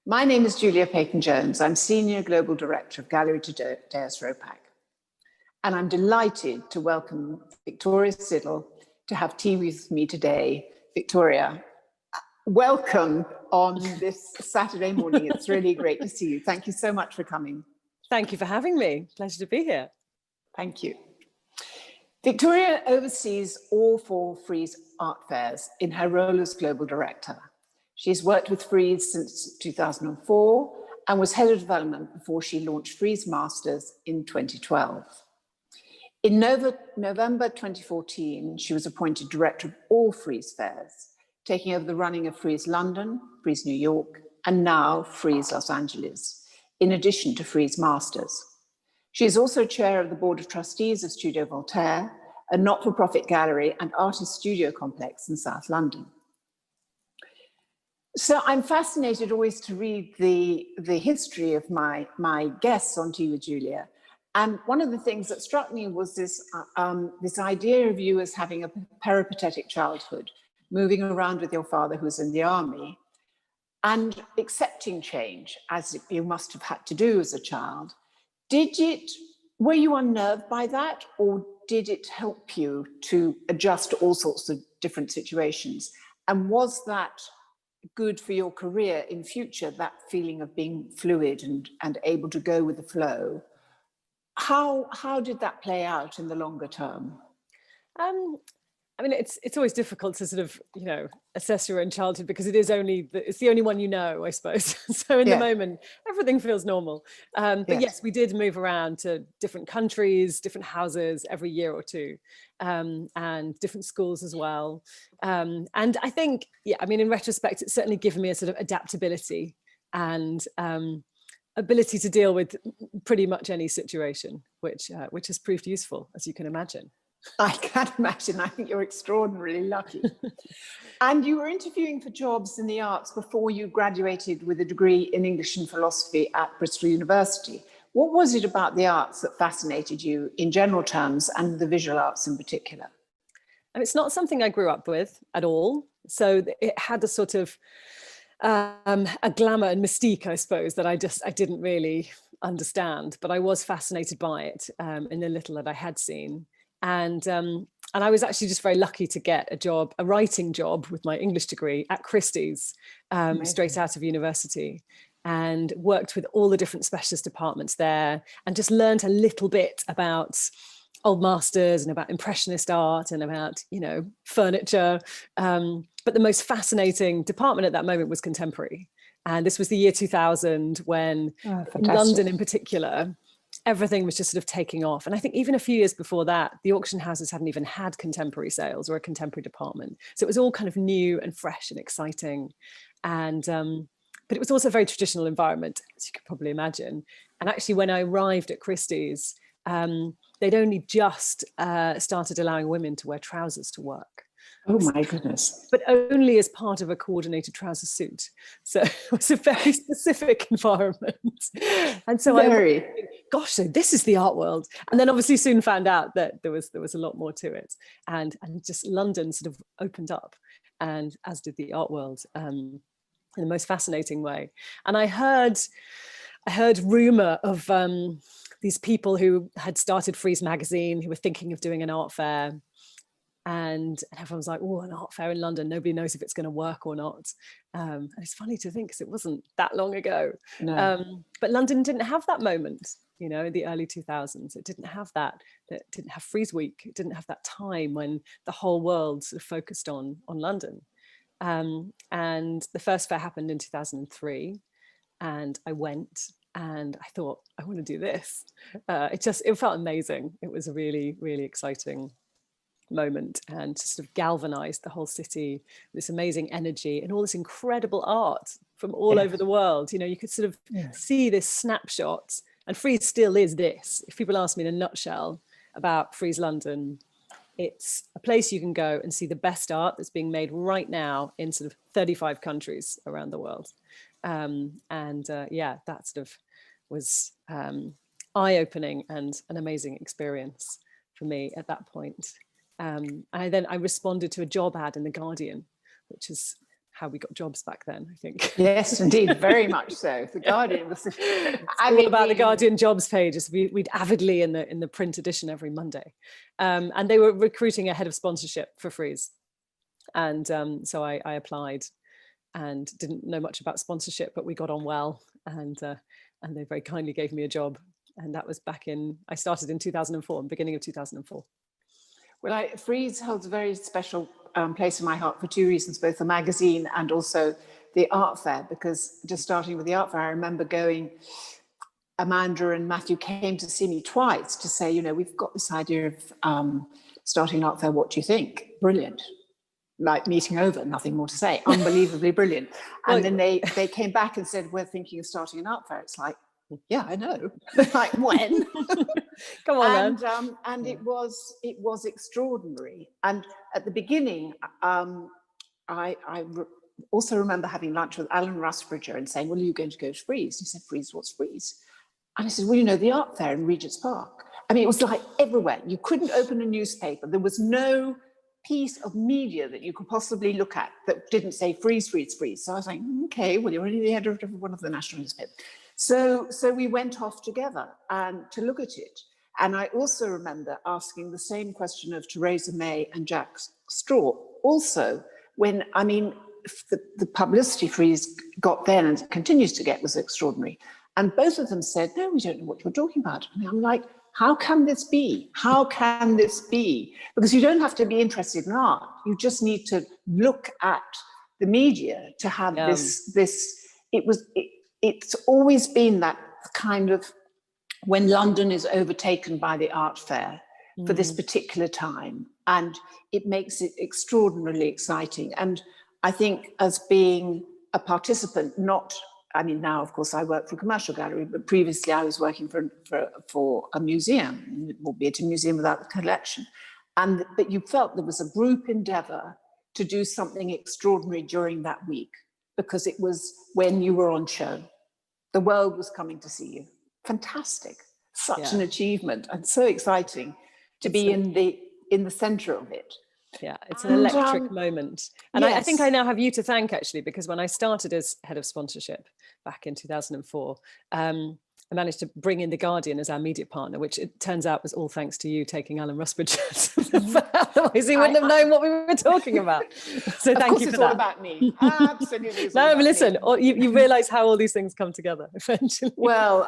My name is Julia Peyton-Jones. I'm Senior Global Director of Gallery to Deus Ropac. And I'm delighted to welcome Victoria Siddall to have tea with me today. Victoria, welcome on this Saturday morning. It's really great to see you. Thank you so much for coming. Thank you for having me. Pleasure to be here. Thank you. Victoria oversees all 4 Frieze art fairs in her role as Global Director. She's worked with Frieze since 2004 and was head of development before she launched Frieze Masters in 2012. In November 2014, she was appointed Director of all Frieze Fairs, taking over the running of Frieze London, Frieze New York, and now Frieze Los Angeles, in addition to Frieze Masters. She is also chair of the Board of Trustees of Studio Voltaire, a not-for-profit gallery and artist studio complex in South London. So I'm fascinated always to read the history of my guests on Tea with Julia. And one of the things that struck me was this idea of you as having a peripatetic childhood, moving around with your father who was in the army, and accepting change, as you must have had to do as a child. Were you unnerved by that, or did it help you to adjust to all sorts of different situations? And was that good for your career in future, that feeling of being fluid and able to go with the flow? How did that play out in the longer term? I mean, it's always difficult to sort of, assess your own childhood because it's the only one I suppose. So in the moment, everything feels normal. But yes, we did move around to different countries, different houses every year or two, and different schools as well. And I think, in retrospect, it's certainly given me a sort of adaptability and ability to deal with pretty much any situation, which has proved useful, as you can imagine. I can imagine. I think you're extraordinarily lucky. And you were interviewing for jobs in the arts before you graduated with a degree in English and philosophy at Bristol University. What was it about the arts that fascinated you in general terms and the visual arts in particular? And it's not something I grew up with at all. So it had a sort of a glamour and mystique, I suppose, that I didn't really understand, but I was fascinated by it in the little that I had seen. And I was actually just very lucky to get a writing job with my English degree at Christie's, straight out of university, and worked with all the different specialist departments there and just learned a little bit about old masters and about impressionist art and about, furniture. But the most fascinating department at that moment was contemporary. And this was the year 2000 when in London in particular, everything was just sort of taking off. And I think even a few years before that, the auction houses hadn't even had contemporary sales or a contemporary department. So it was all kind of new and fresh and exciting. And but it was also a very traditional environment, as you could probably imagine. And actually, when I arrived at Christie's, they'd only just started allowing women to wear trousers to work. Oh my goodness. But only as part of a coordinated trouser suit. So it was a very specific environment. And so gosh, so this is the art world. And then obviously soon found out that there was a lot more to it. And just London sort of opened up, and as did the art world in the most fascinating way. And I heard rumor of these people who had started Frieze magazine, who were thinking of doing an art fair. And everyone was like, oh, an art fair in London, nobody knows if it's going to work or not. And it's funny to think because it wasn't that long ago. No. But London didn't have that moment, in the early 2000s. It didn't have that. It didn't have Frieze Week. It didn't have that time when the whole world sort of focused on London. And the first fair happened in 2003. And I went and I thought, I want to do this. It felt amazing. It was a really, really exciting moment, and to sort of galvanized the whole city, this amazing energy and all this incredible art from all over the world. You could sort of see this snapshot, and Frieze still is this. If people ask me in a nutshell about Frieze London, it's a place you can go and see the best art that's being made right now in sort of 35 countries around the world. That sort of was eye-opening and an amazing experience for me at that point. I responded to a job ad in The Guardian, which is how we got jobs back then, I think. Yes, indeed, very much so. The Guardian was all about the Guardian jobs pages. We'd avidly in the print edition every Monday, and they were recruiting a head of sponsorship for Frieze, and so I applied, and didn't know much about sponsorship, but we got on well, and they very kindly gave me a job, and that was I started in 2004, beginning of 2004. Well, Frieze holds a very special place in my heart for two reasons, both the magazine and also the art fair, because just starting with the art fair, I remember Amanda and Matthew came to see me twice to say, we've got this idea of starting an art fair, what do you think? Brilliant. Like meeting over, nothing more to say, unbelievably brilliant. And then they came back and said, we're thinking of starting an art fair. It's like, yeah, I know. Like, when? Come on, and it was extraordinary. And at the beginning, I also remember having lunch with Alan Rusbridger and saying, well, are you going to go to Frieze? He said, Frieze, what's Frieze? And I said, well, the art fair in Regent's Park. I mean, it was like everywhere. You couldn't open a newspaper. There was no piece of media that you could possibly look at that didn't say Frieze, Frieze, Frieze. So I was like, okay, well, you're already the editor of one of the national newspapers. So we went off together and to look at it. And I also remember asking the same question of Theresa May and Jack Straw. Also, when, the publicity Frieze got then and continues to get was extraordinary. And both of them said, no, we don't know what you're talking about. And I'm like, how can this be? How can this be? Because you don't have to be interested in art. You just need to look at the media to have it's always been that kind of, when London is overtaken by the art fair for this particular time, and it makes it extraordinarily exciting. And I think as being a participant, now, of course, I work for a commercial gallery, but previously I was working for a museum, albeit a museum without the collection. But you felt there was a group endeavour to do something extraordinary during that week, because it was when you were on show. The world was coming to see you. Fantastic. Such an achievement, and so exciting to be in the centre of it. Yeah, it's an electric moment. And yes. I think I now have you to thank, actually, because when I started as head of sponsorship back in 2004, I managed to bring in The Guardian as our media partner, which it turns out was all thanks to you taking Alan Rusbridger. Otherwise he wouldn't have known what we were talking about. So thank you for that. Of course, it's all about me. Absolutely. No, but listen, you realise how all these things come together eventually. Well,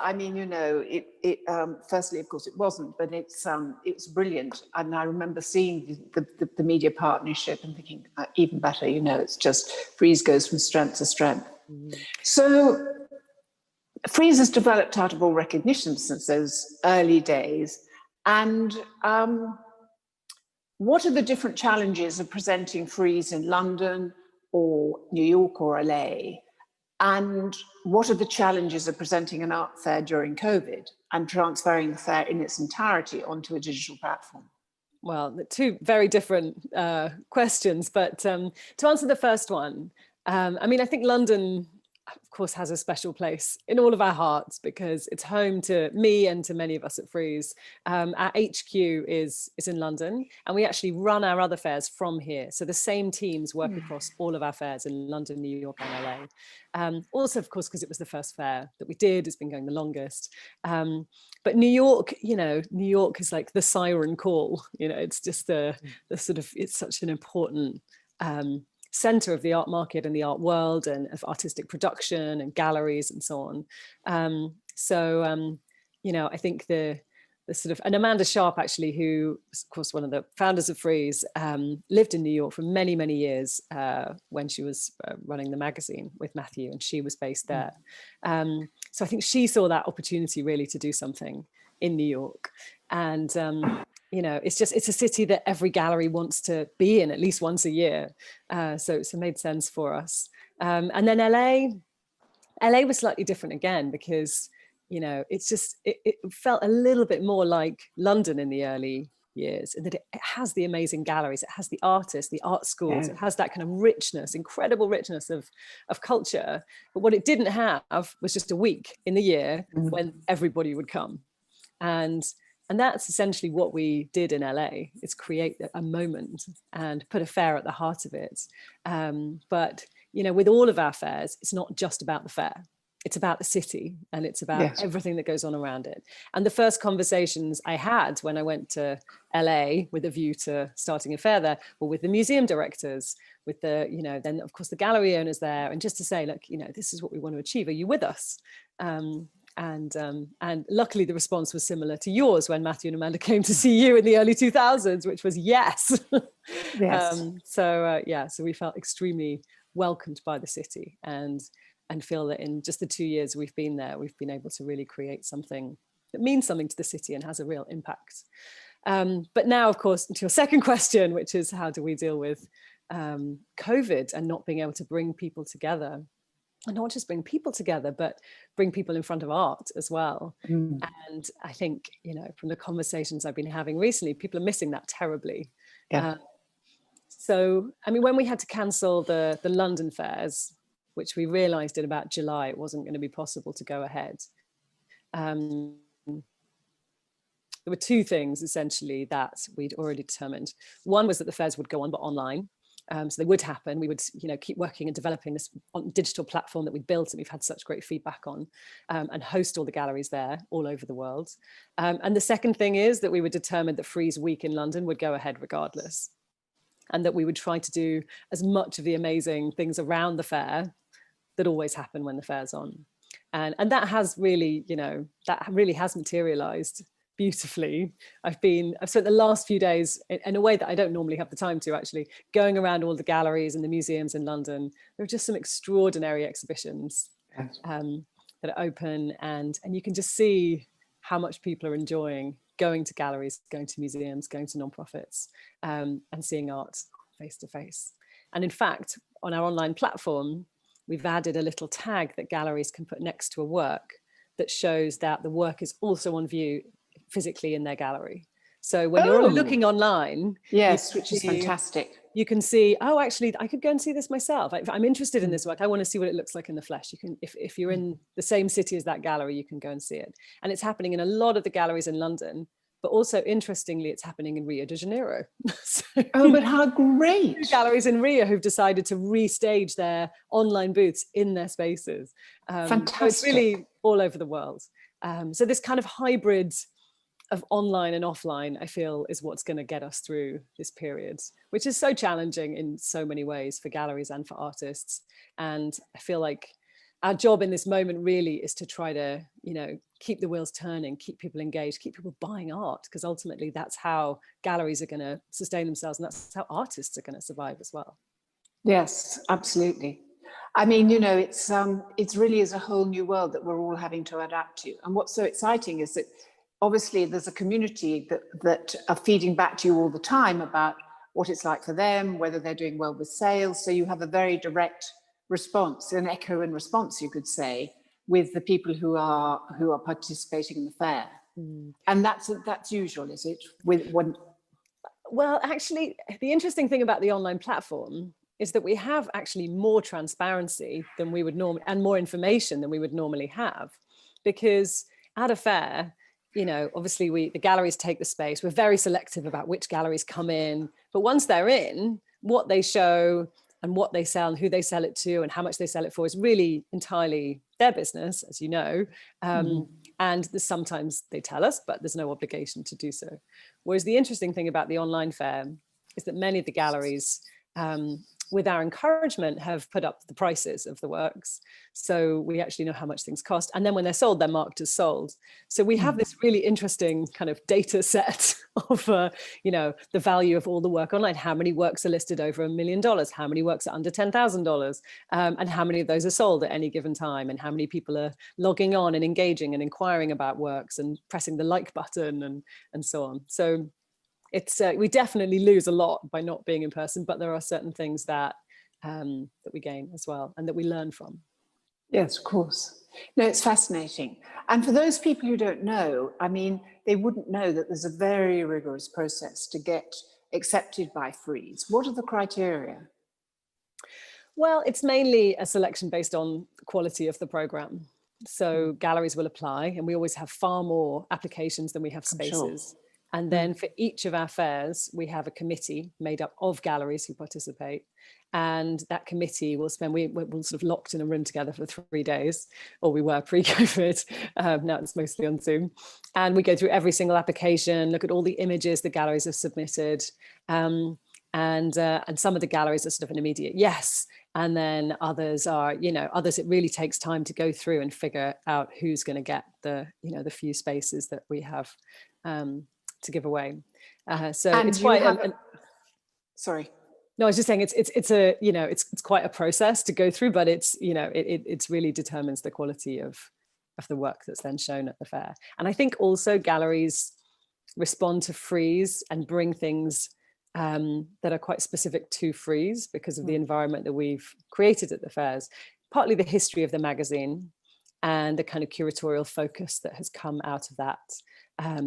firstly, of course, it wasn't, but it was brilliant. And I remember seeing the media partnership and thinking, even better, it's just Frieze goes from strength to strength. So Frieze has developed out of all recognition since those early days. And what are the different challenges of presenting Frieze in London or New York or LA? And what are the challenges of presenting an art fair during COVID and transferring the fair in its entirety onto a digital platform? Well, two very different questions, but to answer the first one, I think London, of course, has a special place in all of our hearts because it's home to me and to many of us at Frieze. Our HQ is in London, and we actually run our other fairs from here. So the same teams work across all of our fairs in London, New York, and LA. Also, of course, because it was the first fair that we did, it's been going the longest. But New York, New York is like the siren call. It's just it's such an important center of the art market and the art world and of artistic production and galleries and so on. I think the and Amanda Sharp, actually, who was, of course, one of the founders of Frieze, lived in New York for many, many years when she was running the magazine with Matthew, and she was based there. So I think she saw that opportunity really to do something in New York. And it's a city that every gallery wants to be in at least once a year. So it made sense for us. And then LA was slightly different again, because, it felt a little bit more like London in the early years, in that it has the amazing galleries, it has the artists, the art schools, it has that kind of richness, incredible richness of culture. But what it didn't have was just a week in the year when everybody would come. And that's essentially what we did in LA, is create a moment and put a fair at the heart of it. But you know, with all of our fairs, it's not just about the fair. It's about the city, and it's about everything that goes on around it. And the first conversations I had when I went to LA with a view to starting a fair there were with the museum directors, with the, you know, then of course the gallery owners there, and just to say, look, you know, this is what we want to achieve. Are you with us? And luckily the response was similar to yours when Matthew and Amanda came to see you in the early 2000s, which was yes. Yes. So we felt extremely welcomed by the city, and feel that in just the 2 years we've been there, we've been able to really create something that means something to the city and has a real impact. But now, of course, to your second question, which is how do we deal with COVID and not being able to bring people together? And not just bring people together, but bring people in front of art as well. And I think, you know, from the conversations I've been having recently, people are missing that terribly. So, I mean, when we had to cancel the London fairs, which we realized in about July, it wasn't going to be possible to go ahead. There were two things essentially that we'd already determined. One was that the fairs would go on, but online. So they would happen. We would, you know, keep working and developing this digital platform that we built and we've had such great feedback on, and host all the galleries there all over the world. And the second thing is that we were determined that Frieze Week in London would go ahead regardless, and that we would try to do as much of the amazing things around the fair that always happen when the fair's on. And that has really, you know, that really has materialized beautifully. I've spent the last few days in a way that I don't normally have the time to, actually, going around all the galleries and the museums in London. There are just some extraordinary exhibitions that are open, and you can just see how much people are enjoying going to galleries, going to museums, going to nonprofits, and seeing art face to face. And in fact, on our online platform, we've added a little tag that galleries can put next to a work that shows that the work is also on view physically in their gallery. So when you're looking online, yes, which is fantastic, you can see, oh, actually, I could go and see this myself. I'm interested in this work. I want to see what it looks like in the flesh. You can, if you're in the same city as that gallery, you can go and see it. And it's happening in a lot of the galleries in London, but also interestingly, it's happening in Rio de Janeiro. So, but how great. Galleries in Rio who've decided to restage their online booths in their spaces. Fantastic. So it's really all over the world. So this kind of hybrid of online and offline, I feel, is what's going to get us through this period, which is so challenging in so many ways for galleries and for artists. And I feel like our job in this moment really is to try to, you know, keep the wheels turning, keep people engaged, keep people buying art, because ultimately that's how galleries are going to sustain themselves, and that's how artists are going to survive as well. Yes, absolutely. I mean, you know, it's really is a whole new world that we're all having to adapt to. And what's so exciting is that obviously there's a community that are feeding back to you all the time about what it's like for them, whether they're doing well with sales. So you have a very direct response, an echo and response, you could say, with the people who are participating in the fair. And that's usual, is it? Well, actually, the interesting thing about the online platform is that we have actually more transparency than we would normally, and more information than we would normally have, because at a fair, you know, obviously the galleries take the space. We're very selective about which galleries come in, but once they're in, what they show and what they sell and who they sell it to and how much they sell it for is really entirely their business, as you know. And sometimes they tell us, but there's no obligation to do so. Whereas the interesting thing about the online fair is that many of the galleries, with our encouragement, have put up the prices of the works. So we actually know how much things cost. And then when they're sold, they're marked as sold. So we have this really interesting kind of data set of, you know, the value of all the work online. How many works are listed over $1 million? How many works are under $10,000? And how many of those are sold at any given time? And how many people are logging on and engaging and inquiring about works and pressing the like button and so on. So it's we definitely lose a lot by not being in person, but there are certain things that that we gain as well and that we learn from. Yes, of course. No, it's fascinating. And for those people who don't know, I mean, they wouldn't know that there's a very rigorous process to get accepted by Frieze. What are the criteria? Well, it's mainly a selection based on the quality of the program. So galleries will apply, and we always have far more applications than we have spaces. And then for each of our fairs, we have a committee made up of galleries who participate. And that committee will spend, we're sort of locked in a room together for 3 days, or we were pre-COVID. Now it's mostly on Zoom. And we go through every single application, look at all the images the galleries have submitted. And some of the galleries are sort of an immediate yes. And then others are, others it really takes time to go through and figure out who's going to get the few spaces that we have to give away. So and it's quite sorry. No, I was just saying it's quite a process to go through, but it's really determines the quality of the work that's then shown at the fair. And I think also galleries respond to frieze and bring things that are quite specific to frieze because of the environment that we've created at the fairs, partly the history of the magazine and the kind of curatorial focus that has come out of that.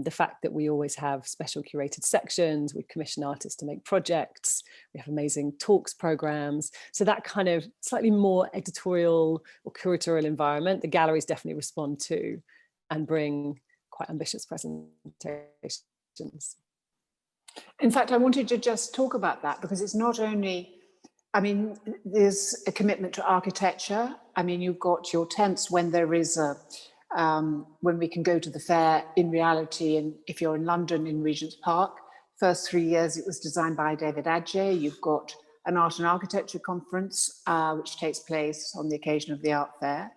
The fact that we always have special curated sections, we commission artists to make projects, we have amazing talks programs. So that kind of slightly more editorial or curatorial environment, the galleries definitely respond to and bring quite ambitious presentations. In fact, I wanted to just talk about that because it's not only, there's a commitment to architecture. You've got your tents when there is when we can go to the fair in reality, and if you're in London in Regent's Park, first 3 years it was designed by David Adjaye. You've got an art and architecture conference which takes place on the occasion of the art fair.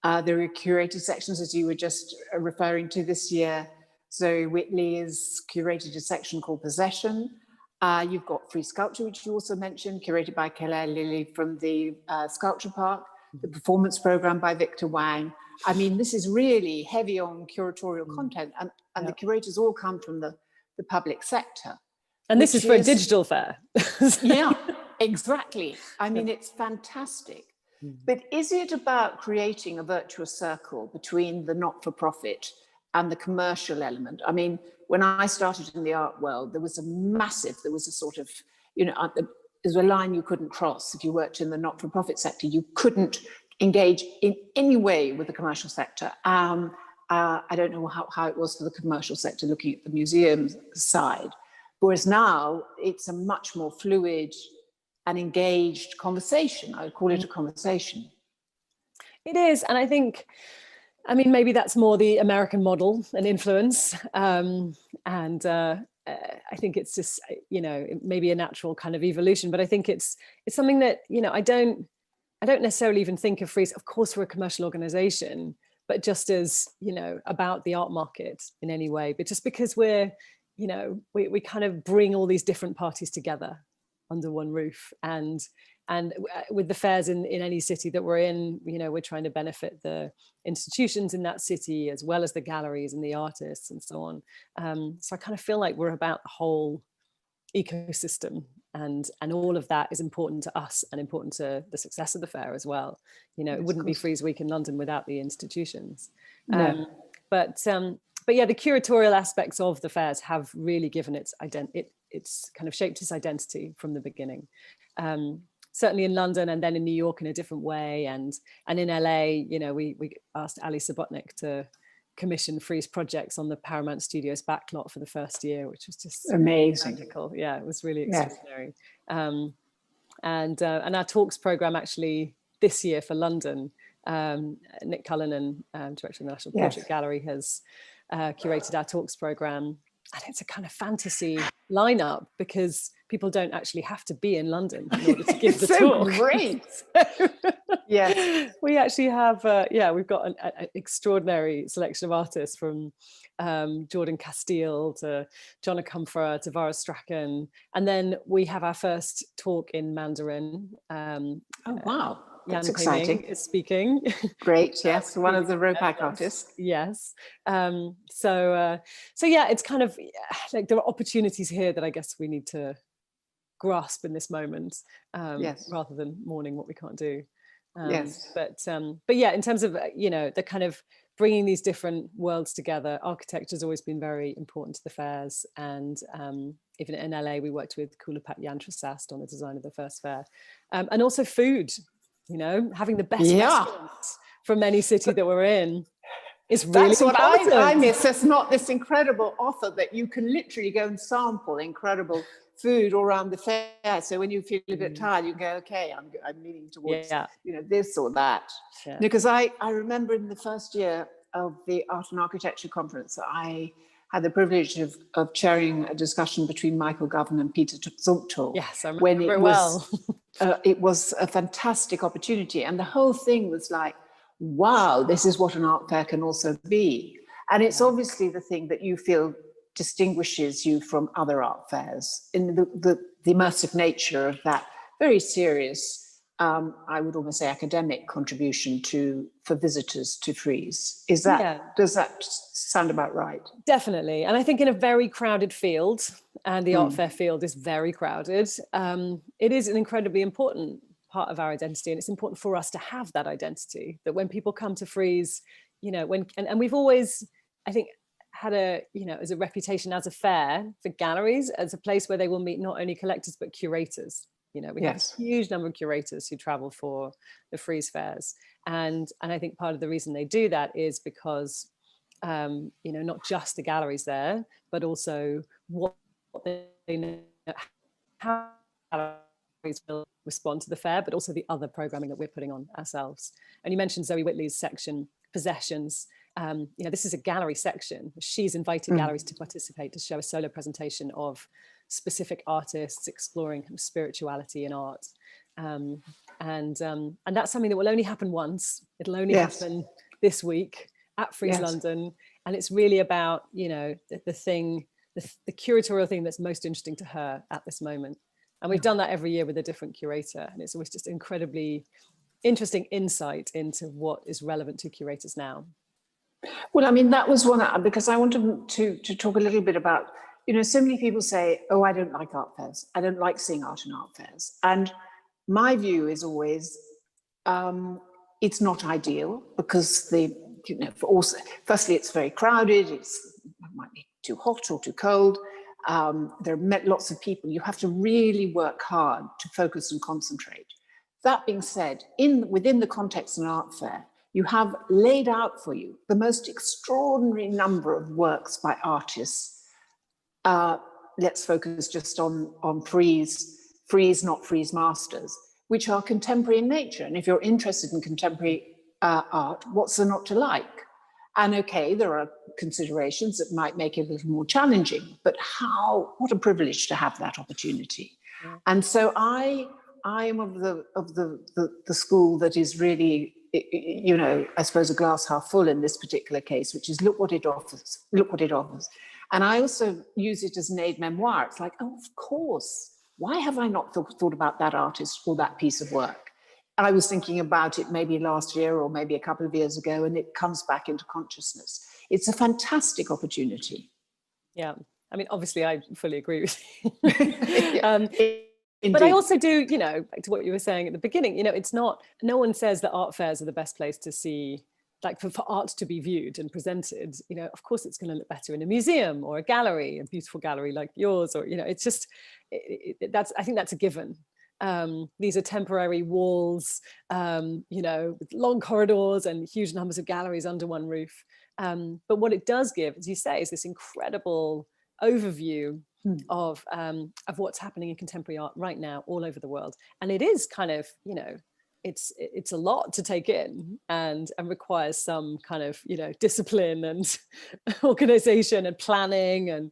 There are curated sections, as you were just referring to this year. So Whitley has curated a section called Possession. You've got free sculpture, which you also mentioned, curated by Claire Lilly from the Sculpture Park, the performance program by Victor Wang. This is really heavy on curatorial content, and the curators all come from the public sector. And this is for a digital fair. Yeah, exactly. It's fantastic. But is it about creating a virtuous circle between the not-for-profit and the commercial element? When I started in the art world, there was a sort of, there's a line you couldn't cross. If you worked in the not-for-profit sector, you couldn't engage in any way with the commercial sector. I don't know how it was for the commercial sector looking at the museum side. Whereas now it's a much more fluid and engaged conversation. I would call it a conversation. It is. And I think, maybe that's more the American model and influence. I think it's just, maybe a natural kind of evolution, but I think it's something that, I don't necessarily even think of frieze. Of course, we're a commercial organization, but just as, about the art market in any way, but just because we're, we kind of bring all these different parties together under one roof. And with the fairs in any city that we're in, we're trying to benefit the institutions in that city, as well as the galleries and the artists and so on. So I kind of feel like we're about the whole ecosystem, and all of that is important to us and important to the success of the fair as well. It wouldn't be Frieze Week in London without the institutions. No. But yeah, the curatorial aspects of the fairs have really given it's kind of shaped its identity from the beginning. Certainly in London, and then in New York in a different way, and in LA, we asked Ali Subotnik to commission frieze projects on the Paramount Studios backlot for the first year, which was just amazing. Magical. Yeah, it was really extraordinary. Yes. And our talks program actually this year for London, Nick Cullinan, director of the National Portrait Gallery, has curated our talks program, and it's a kind of fantasy lineup because people don't actually have to be in London in order to give the talk. Great. Yes, we actually have we've got an extraordinary selection of artists, from Jordan Castile to Jonna Comfort to Vara Strachan, and then we have our first talk in Mandarin. Oh wow, that's Yan exciting. Is speaking. Great, yes, one of the ROPAC artists. Yes. So yeah, it's kind of like there are opportunities here that I guess we need to grasp in this moment, rather than mourning what we can't do. But yeah, in terms of the kind of bringing these different worlds together, architecture has always been very important to the fairs, and even in LA we worked with Kulapat Yantrasast on the design of the first fair, and also food, having the best restaurants from any city that we're in. It's really That's what important. I miss. There's not this incredible offer that you can literally go and sample incredible food all around the fair. So when you feel a bit tired, you go, okay, I'm leaning towards this or that. Yeah. Because I remember in the first year of the Art and Architecture Conference, I had the privilege of chairing a discussion between Michael Govan and Peter Zumthor. Yes, I remember very well. It was a fantastic opportunity. And the whole thing was like, wow, this is what an art fair can also be. And it's obviously the thing that you feel distinguishes you from other art fairs in the immersive nature of that very serious, I would almost say academic contribution for visitors to Frieze. Does that sound about right? Definitely. And I think in a very crowded field, and the art fair field is very crowded, it is an incredibly important part of our identity. And it's important for us to have that identity, that when people come to Frieze, and we've always, I think, had as a reputation as a fair for galleries, as a place where they will meet not only collectors, but curators. We have a huge number of curators who travel for the Frieze fairs. And I think part of the reason they do that is because, not just the galleries there, but also what they know, how galleries will respond to the fair, but also the other programming that we're putting on ourselves. And you mentioned Zoe Whitley's section, Possessions. This is a gallery section. She's invited galleries to participate, to show a solo presentation of specific artists exploring kind of spirituality in art. And that's something that will only happen once. It'll only happen this week at Frieze London. And it's really about, the curatorial thing that's most interesting to her at this moment. And we've done that every year with a different curator. And it's always just incredibly interesting insight into what is relevant to curators now. Well, I mean, that was one, because I wanted to talk a little bit about, so many people say, oh, I don't like art fairs. I don't like seeing art in art fairs. And my view is always, it's not ideal because firstly, it's very crowded. It might be too hot or too cold. There are lots of people. You have to really work hard to focus and concentrate. That being said, within the context of an art fair, you have laid out for you the most extraordinary number of works by artists. Let's focus just on Frieze, not Frieze masters, which are contemporary in nature. And if you're interested in contemporary art, what's there not to like? And okay, there are considerations that might make it a little more challenging, but what a privilege to have that opportunity. Yeah. And so I am of the school that is really, I suppose a glass half full in this particular case, which is look what it offers. And I also use it as an aid memoir. It's like, oh, of course. Why have I not thought about that artist or that piece of work? I was thinking about it maybe last year or maybe a couple of years ago, and it comes back into consciousness. It's a fantastic opportunity. Yeah. I mean, obviously, I fully agree with you. But I also do, back to what you were saying at the beginning, it's not, no one says that art fairs are the best place to see, like for art to be viewed and presented. Of course, it's going to look better in a museum or a gallery, a beautiful gallery like yours, or, it's just, I think that's a given. These are temporary walls, with long corridors and huge numbers of galleries under one roof. But what it does give, as you say, is this incredible overview of what's happening in contemporary art right now all over the world. And it is kind of, it's a lot to take in and requires some kind of, discipline and organization and planning. And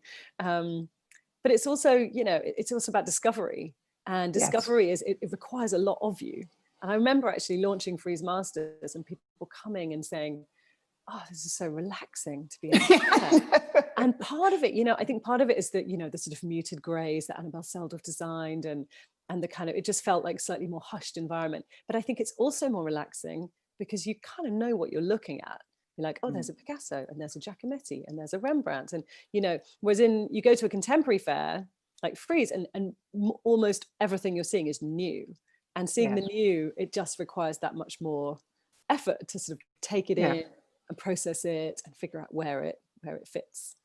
but it's also, it's also about discovery. And discovery is, it requires a lot of you. And I remember actually launching Frieze Masters and people coming and saying, oh, this is so relaxing to be able to And part of it, I think part of it is that, the sort of muted grays that Annabelle Seldorf designed and the kind of, it just felt like slightly more hushed environment. But I think it's also more relaxing because you kind of know what you're looking at. You're like, oh, there's a Picasso and there's a Giacometti and there's a Rembrandt. And, whereas you go to a contemporary fair, like Frieze, and almost everything you're seeing is new. And seeing the new, it just requires that much more effort to sort of take it in and process it and figure out where it fits.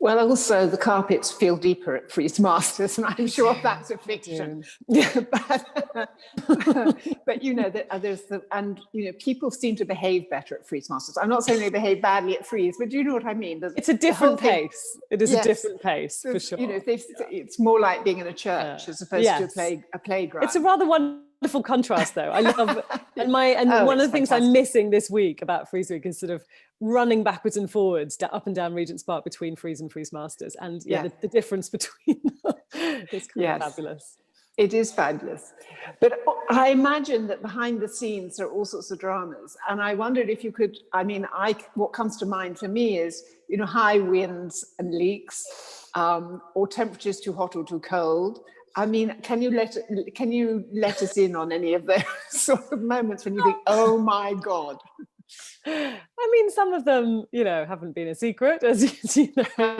Well, also the carpets feel deeper at Frieze Masters, and I'm sure that's a fiction. but you know, there's people seem to behave better at Frieze Masters. I'm not saying they behave badly at Frieze, but do you know what I mean? It's a different pace. It is a different pace, for sure. You know, it's more like being in a church as opposed to a playground. It's a rather wonderful contrast, though. I love, and one of the things I'm missing this week about Frieze Week is sort of running backwards and forwards, up and down Regent's Park between Frieze and Frieze Masters, and the difference between them is kind of fabulous. It is fabulous. But I imagine that behind the scenes there are all sorts of dramas, and I wondered if you could, what comes to mind for me is, you know, high winds and leaks, or temperatures too hot or too cold. I mean, can you let us in on any of those sort of moments when you think, oh my God? I mean, some of them, you know, haven't been a secret, as you know.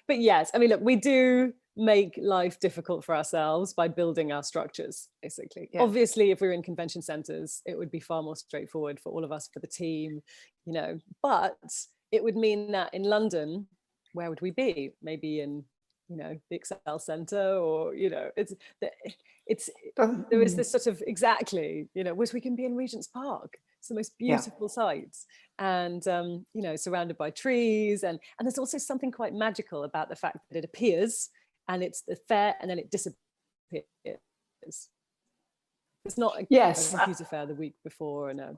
But yes, I mean, look, we do make life difficult for ourselves by building our structures, basically. Yeah. Obviously, if we were in convention centres, it would be far more straightforward for all of us, for the team, you know. But it would mean that in London, where would we be? Maybe in, you know, the Excel Centre, or, you know, there is this sort of, exactly, you know, we can be in Regent's Park. It's the most beautiful sights, and you know, surrounded by trees, and there's also something quite magical about the fact that it appears and it's the fair and then it disappears. It's not a computer fair the week before and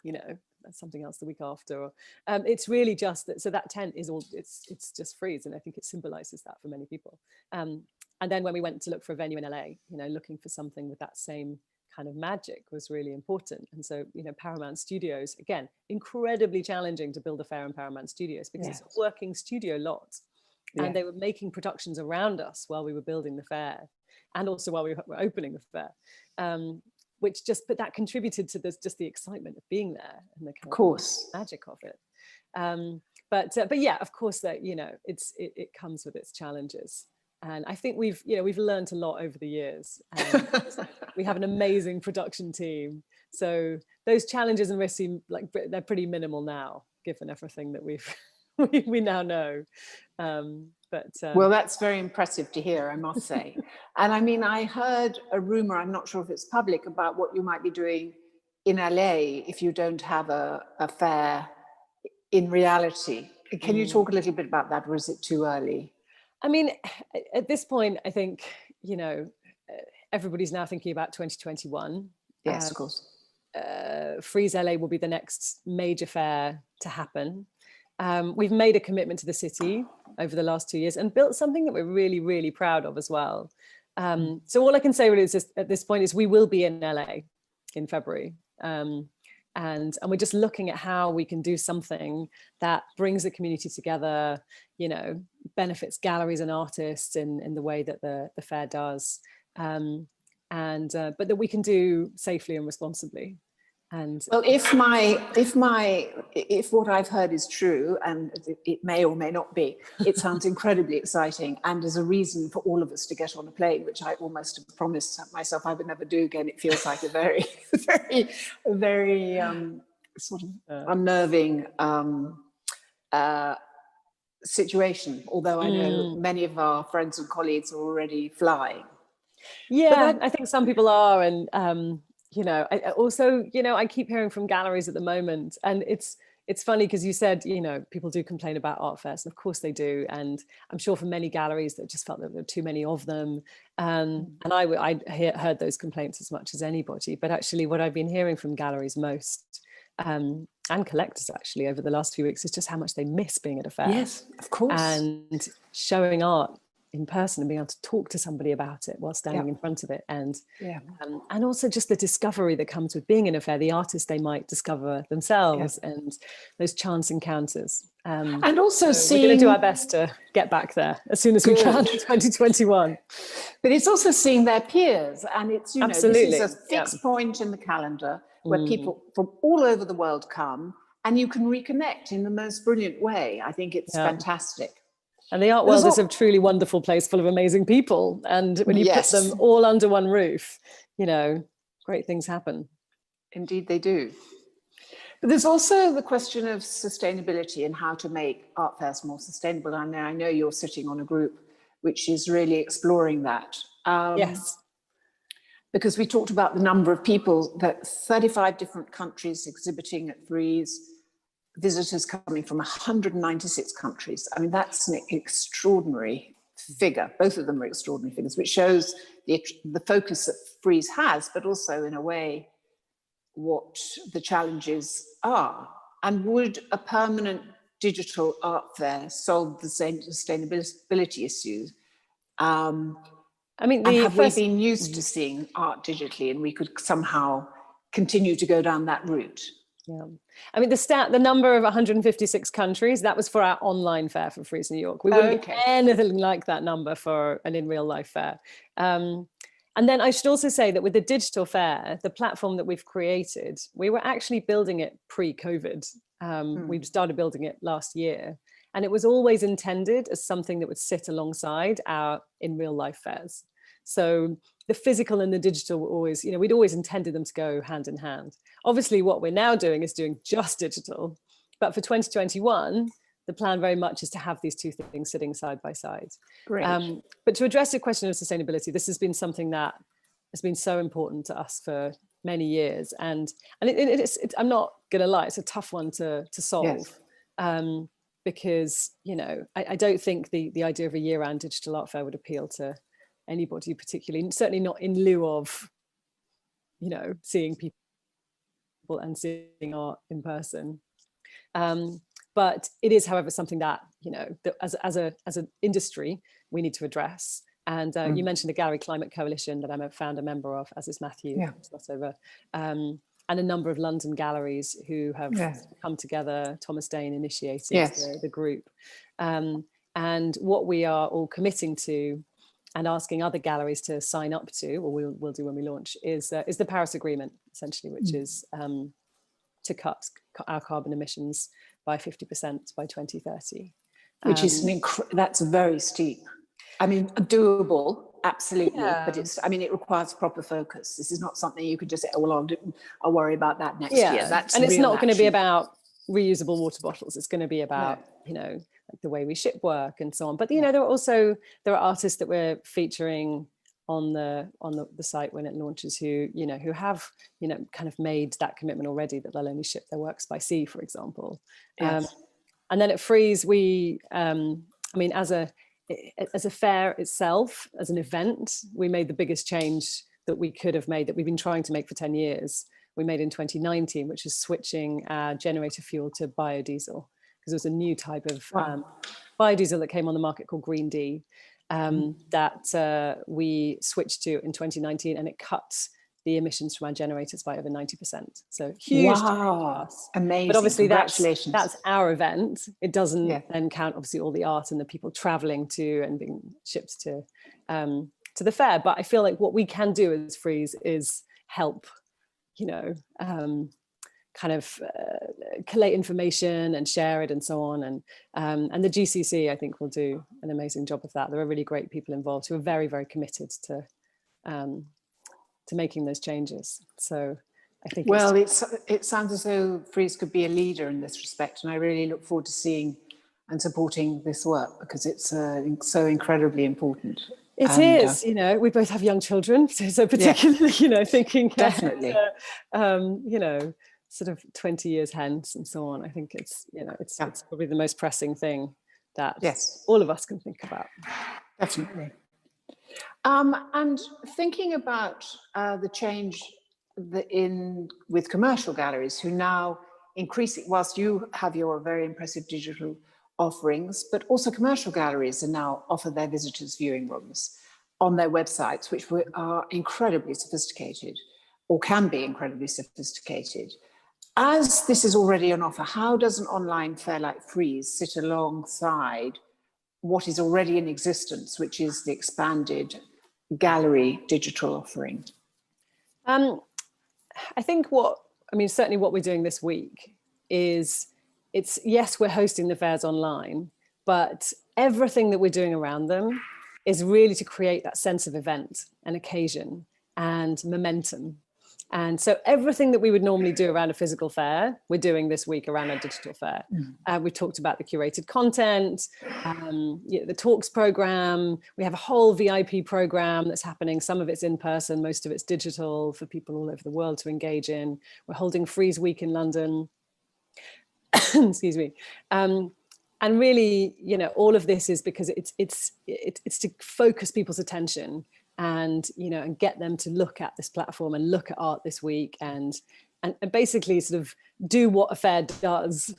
you know, something else the week after. Or, it's really just that. So that tent is all. It's just Frieze, and I think it symbolises that for many people. And then when we went to look for a venue in LA, you know, looking for something with that same kind of magic was really important. And so, you know, Paramount Studios, again, incredibly challenging to build a fair in Paramount Studios, because it's a working studio lot, and they were making productions around us while we were building the fair, and also while we were opening the fair, which just, but that contributed to this, just the excitement of being there and the kind of magic of it. But yeah, of course, that, you know, it comes with its challenges. And I think we've learned a lot over the years. We have an amazing production team. So those challenges and risks seem like they're pretty minimal now, given everything that we now know. Well, that's very impressive to hear, I must say. And I mean, I heard a rumor, I'm not sure if it's public, about what you might be doing in LA if you don't have a fair in reality. Can you talk a little bit about that, or is it too early? I mean, at this point, I think, you know, everybody's now thinking about 2021. Yes, of course. Frieze LA will be the next major fair to happen. We've made a commitment to the city over the last 2 years and built something that we're really, really proud of as well. So all I can say really is just, at this point, is we will be in LA in February. And we're just looking at how we can do something that brings the community together, you know, benefits galleries and artists in the way that the fair does, but that we can do safely and responsibly. And well, if what I've heard is true, and it may or may not be, it sounds incredibly exciting, and is a reason for all of us to get on a plane, which I almost have promised myself I would never do again. It feels like a very, very, very sort of unnerving situation. Although I know many of our friends and colleagues are already flying. Yeah, I think some people are, and you know, I also, you know, I keep hearing from galleries at the moment, and it's funny because you said, you know, people do complain about art fairs, and of course they do, and I'm sure for many galleries that just felt that there were too many of them, and I heard those complaints as much as anybody. But actually, what I've been hearing from galleries most, and collectors actually over the last few weeks, is just how much they miss being at a fair. Yes, of course, and showing art in person and being able to talk to somebody about it while standing in front of it, and also just the discovery that comes with being in a fair, the artists they might discover themselves, and those chance encounters. And also so we're going to do our best to get back there as soon as we can in 2021. But it's also seeing their peers, and it's, you know, this is a fixed point in the calendar where people from all over the world come, and you can reconnect in the most brilliant way. I think it's fantastic. And the art world is a truly wonderful place full of amazing people. And when you put them all under one roof, you know, great things happen. Indeed they do. But there's also the question of sustainability and how to make art fairs more sustainable. And I know you're sitting on a group which is really exploring that. Yes. Because we talked about the number of people, that 35 different countries exhibiting at Frieze, visitors coming from 196 countries. I mean, that's an extraordinary figure. Both of them are extraordinary figures, which shows the focus that Frieze has, but also in a way what the challenges are. And would a permanent digital art fair solve the same sustainability issues? I mean, have we been used to seeing art digitally, and we could somehow continue to go down that route? Yeah, I mean, the number of 156 countries, that was for our online fair for Frieze New York. We wouldn't get anything like that number for an in real life fair. And then I should also say that with the digital fair, the platform that we've created, we were actually building it pre-COVID. We started building it last year, and it was always intended as something that would sit alongside our in real life fairs. So the physical and the digital were always, we'd always intended them to go hand in hand. Obviously, what we're now doing is doing just digital. But for 2021, the plan very much is to have these two things sitting side by side. Great. But to address the question of sustainability, this has been something that has been so important to us for many years. And it's I'm not going to lie, it's a tough one to solve. Yes. Because, I don't think the idea of a year-round digital art fair would appeal to anybody particularly, certainly not in lieu of, seeing people and seeing art in person. But it is, however, something that, that as an industry, we need to address. And you mentioned the Gallery Climate Coalition that I'm a founder member of, as is Matthew. Yeah. And a number of London galleries who have come together. Thomas Dane initiated the group. And what we are all committing to and asking other galleries to sign up to, or we'll do when we launch, is the Paris Agreement, essentially, which is to cut our carbon emissions by 50% by 2030. Which is that's very steep. I mean, doable, absolutely, but it requires proper focus. This is not something you could just say, oh, well, I'll worry about that next year. And it's not going to be about reusable water bottles. It's going to be about, like the way we ship work and so on. But, there are artists that we're featuring on the site when it launches who have, kind of made that commitment already that they'll only ship their works by sea, for example. Yes. And then at Frieze, we, as a fair itself, as an event, we made the biggest change that we could have made, that we've been trying to make for 10 years. We made in 2019, which is switching generator fuel to biodiesel, because there was a new type of biodiesel that came on the market called Green D that we switched to in 2019, and it cuts the emissions from our generators by over 90%. So huge. Wow, amazing. But obviously that's our event. It doesn't then count obviously all the art and the people traveling to and being shipped to the fair. But I feel like what we can do as Frieze is help, kind of collate information and share it and so on. And the GCC, I think, will do an amazing job of that. There are really great people involved who are very, very committed to making those changes. So I think it sounds as though Frieze could be a leader in this respect, and I really look forward to seeing and supporting this work, because it's so incredibly important. It is, we both have young children, so particularly, thinking definitely, sort of 20 years hence and so on. I think it's probably the most pressing thing that all of us can think about. Definitely. And thinking about the change with commercial galleries who now increasing, whilst you have your very impressive digital offerings, but also commercial galleries now offer their visitors viewing rooms on their websites, which are incredibly sophisticated, or can be incredibly sophisticated. As this is already on offer, how does an online fair like Frieze sit alongside what is already in existence, which is the expanded gallery digital offering? I think certainly what we're doing this week is, we're hosting the fairs online, but everything that we're doing around them is really to create that sense of event and occasion and momentum. And so everything that we would normally do around a physical fair, we're doing this week around a digital fair. We talked about the curated content, the talks program. We have a whole VIP program that's happening. Some of it's in person, most of it's digital for people all over the world to engage in. We're holding Frieze Week in London. Excuse me. And really, you know, all of this is because it's to focus people's attention and, you know, and get them to look at this platform and look at art this week and basically sort of do what a fair does,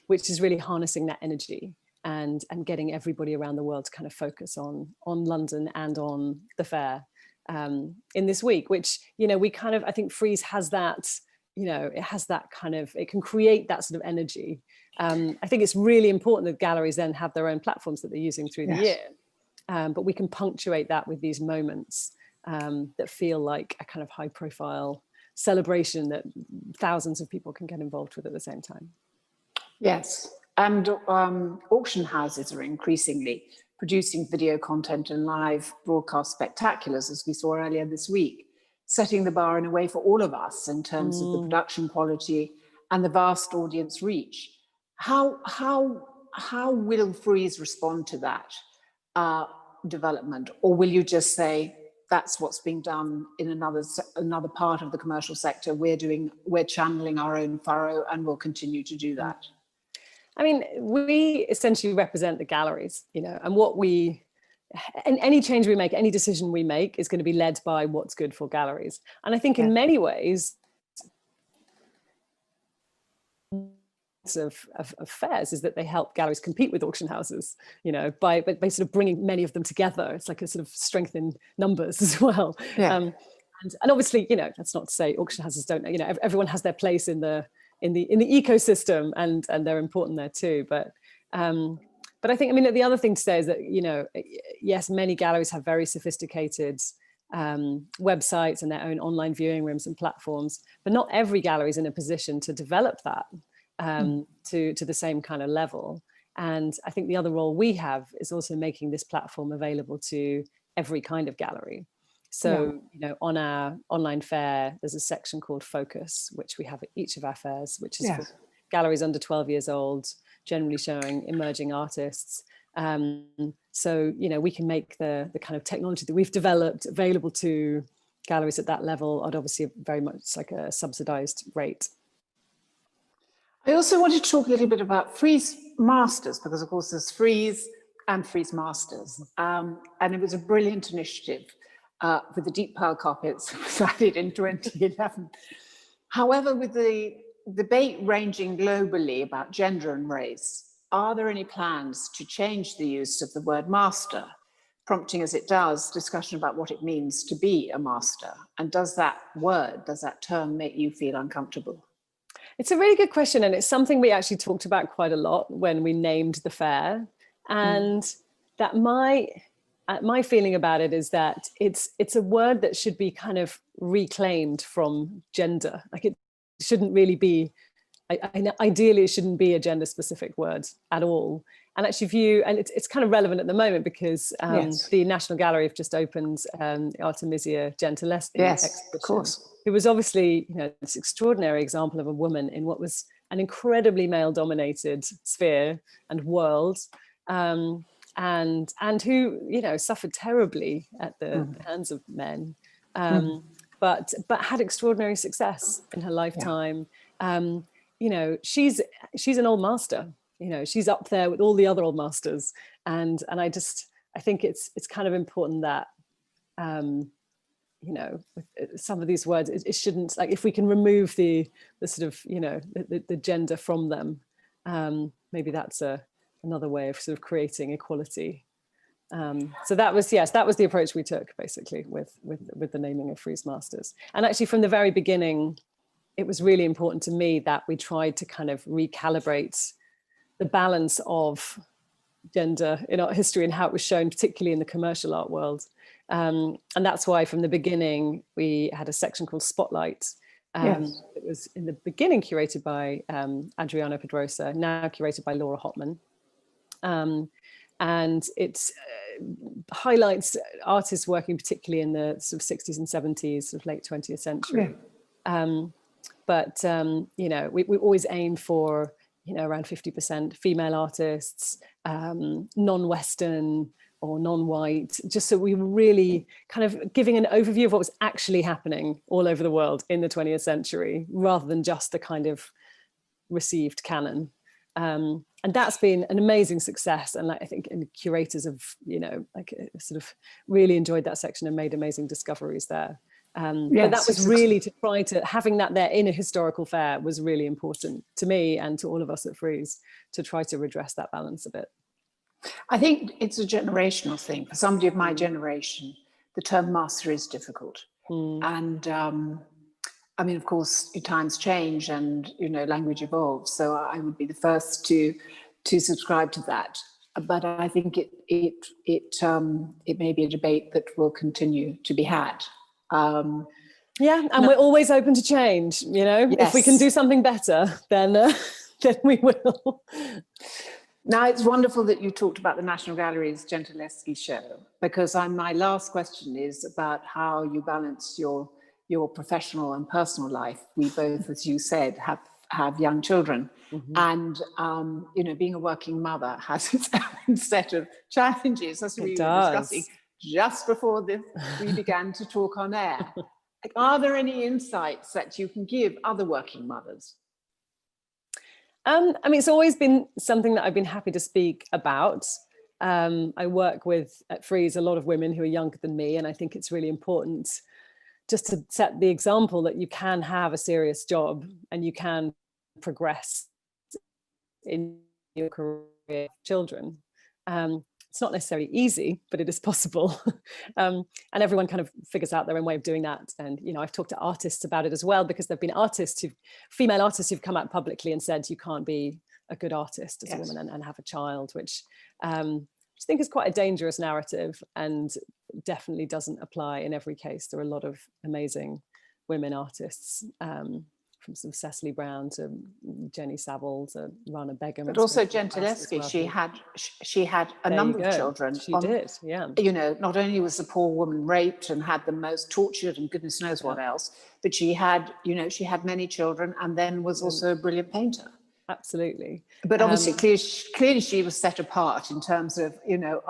which is really harnessing that energy and getting everybody around the world to kind of focus on London and on the fair in this week, which, you know, we kind of, I think Frieze has that, you know, it has that kind of, it can create that sort of energy. I think it's really important that galleries then have their own platforms that they're using through the year. But we can punctuate that with these moments that feel like a kind of high profile celebration that thousands of people can get involved with at the same time. Yes, and auction houses are increasingly producing video content and live broadcast spectaculars, as we saw earlier this week, setting the bar in a way for all of us in terms of the production quality and the vast audience reach. How will Frieze respond to that development, or will you just say that's what's being done in another part of the commercial sector? We're channeling our own furrow, and we'll continue to do that. I mean, we essentially represent the galleries, you know, and any change we make, any decision we make is going to be led by what's good for galleries. And I think in many ways, of fairs is that they help galleries compete with auction houses, you know, by sort of bringing many of them together. It's like a sort of strength in numbers as well. And obviously, you know, that's not to say auction houses don't, you know, everyone has their place in the ecosystem and they're important there too. But I think, I mean, the other thing to say is that, you know, yes, many galleries have very sophisticated websites and their own online viewing rooms and platforms, but not every gallery is in a position to develop that to the same kind of level. And I think the other role we have is also making this platform available to every kind of gallery. So, you know, on our online fair, there's a section called Focus, which we have at each of our fairs, which is for galleries under 12 years old, generally showing emerging artists. So, you know, we can make the kind of technology that we've developed available to galleries at that level at obviously very much like a subsidized rate. I also wanted to talk a little bit about Frieze Masters, because of course there's Frieze and Frieze Masters. And it was a brilliant initiative with the deep pearl carpets was added in 2011. However, with the debate ranging globally about gender and race, are there any plans to change the use of the word master, prompting as it does discussion about what it means to be a master? And does that term make you feel uncomfortable? It's a really good question, and it's something we actually talked about quite a lot when we named the fair. And that my feeling about it is that it's a word that should be kind of reclaimed from gender. Like it shouldn't really be, ideally it shouldn't be a gender specific word at all. And actually and it's kind of relevant at the moment because the National Gallery have just opened Artemisia Gentileschi exhibition. Of course. It was obviously, you know, this extraordinary example of a woman in what was an incredibly male-dominated sphere and world, and who, you know, suffered terribly at the hands of men, but had extraordinary success in her lifetime. You know, she's an old master. You know, she's up there with all the other old masters, and I think it's kind of important that. You know, with some of these words, it shouldn't, like, if we can remove the sort of, you know, the gender from them, maybe that's another way of sort of creating equality. So that was the approach we took basically with the naming of Frieze Masters. And actually from the very beginning, it was really important to me that we tried to kind of recalibrate the balance of gender in art history and how it was shown, particularly in the commercial art world. And that's why from the beginning, we had a section called Spotlight. It was in the beginning curated by Adriana Pedrosa, now curated by Laura Hotman. And it's highlights artists working particularly in the sort of 60s and 70s, sort of late 20th century. Yeah. You know, we always aim for, you know, around 50% female artists, non-Western or non-white, just so we were really kind of giving an overview of what was actually happening all over the world in the 20th century, rather than just the kind of received canon. And that's been an amazing success. And like, I think curators have, you know, like sort of really enjoyed that section and made amazing discoveries there. Yes, but that was really to try to, having that there in a historical fair was really important to me and to all of us at Frieze, to try to redress that balance a bit. I think it's a generational thing. For somebody of my generation, the term master is difficult. And I mean, of course, times change and, you know, language evolves. So I would be the first to subscribe to that. But I think it may be a debate that will continue to be had. Yeah, and we're always open to change, you know. Yes. If we can do something better, then we will. Now, it's wonderful that you talked about the National Gallery's Gentileschi show, because my last question is about how you balance your professional and personal life. We both, as you said, have young children. And, you know, being a working mother has its own set of challenges, as we were discussing just before we began to talk on air. Are there any insights that you can give other working mothers? I mean, it's always been something that I've been happy to speak about. I work with, at Frieze, a lot of women who are younger than me, and I think it's really important just to set the example that you can have a serious job and you can progress in your career with children. It's not necessarily easy, but it is possible. And everyone kind of figures out their own way of doing that. And, you know, I've talked to artists about it as well, because there've been female artists who've come out publicly and said, you can't be a good artist as a woman and have a child, which I think is quite a dangerous narrative and definitely doesn't apply in every case. There are a lot of amazing women artists, from sort of Cecily Brown to Jenny Saville to Rana Begum. But also Gentileschi, well. she had a number of children. She did, yeah. You know, not only was the poor woman raped and had the most tortured and goodness knows what else, but she had, you know, she had many children and then was also a brilliant painter. Absolutely. But obviously, clearly she was set apart in terms of, you know,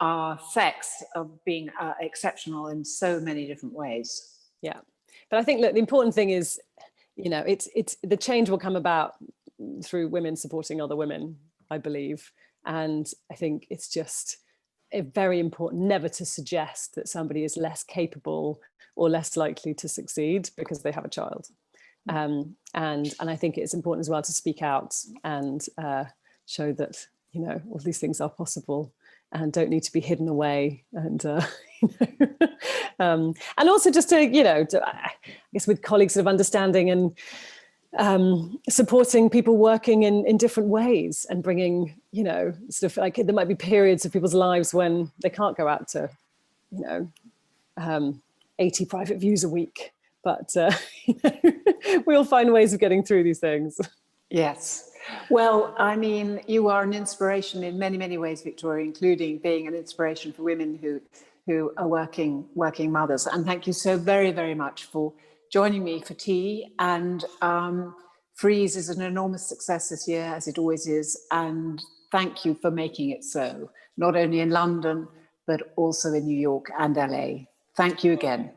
our sex of being exceptional in so many different ways. Yeah. But I think, look, the important thing is, you know, it's the change will come about through women supporting other women, I believe. And I think it's just very important never to suggest that somebody is less capable or less likely to succeed because they have a child. And I think it's important as well to speak out and show that, you know, all these things are possible and don't need to be hidden away. And you know, and also just to, you know, I guess with colleagues of understanding and supporting people working in different ways and bringing, you know, sort of like there might be periods of people's lives when they can't go out to, you know, 80 private views a week, but you know, we'll find ways of getting through these things. Yes. Well, I mean, you are an inspiration in many, many ways, Victoria, including being an inspiration for women who are working mothers. And thank you so very, very much for joining me for tea. And Frieze is an enormous success this year, as it always is. And thank you for making it so, not only in London, but also in New York and LA. Thank you again.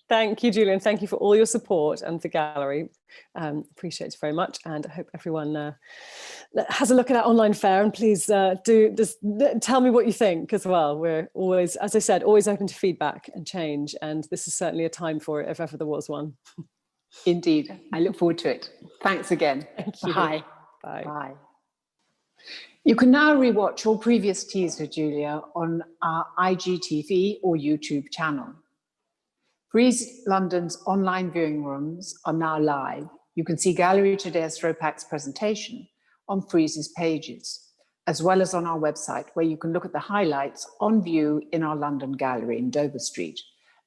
Thank you, Julian. Thank you for all your support and the gallery. Appreciate it very much. And I hope everyone has a look at our online fair, and please do just tell me what you think as well. We're always, as I said, always open to feedback and change. And this is certainly a time for it if ever there was one. Indeed. I look forward to it. Thanks again. Thank you. Bye. Bye. Bye. You can now rewatch all previous teas with Julia on our IGTV or YouTube channel. Frieze London's online viewing rooms are now live. You can see Gallery Today's Throwpacks presentation on Frieze's pages, as well as on our website, where you can look at the highlights on view in our London gallery in Dover Street,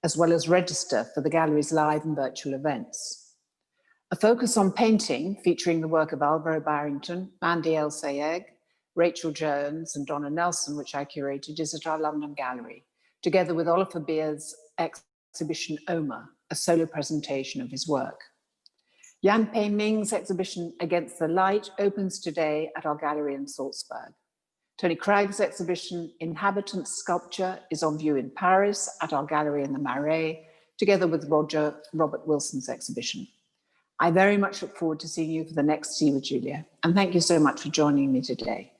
as well as register for the gallery's live and virtual events. A focus on painting, featuring the work of Alvaro Barrington, Mandy El Sayegh, Rachel Jones and Donna Nelson, which I curated, is at our London gallery, together with Oliver Beer's exhibition Oma, a solo presentation of his work. Yan Pei Ming's exhibition Against the Light opens today at our gallery in Salzburg. Tony Craig's exhibition Inhabitant Sculpture is on view in Paris at our gallery in the Marais, together with Robert Wilson's exhibition. I very much look forward to seeing you for the next See with Julia, and thank you so much for joining me today.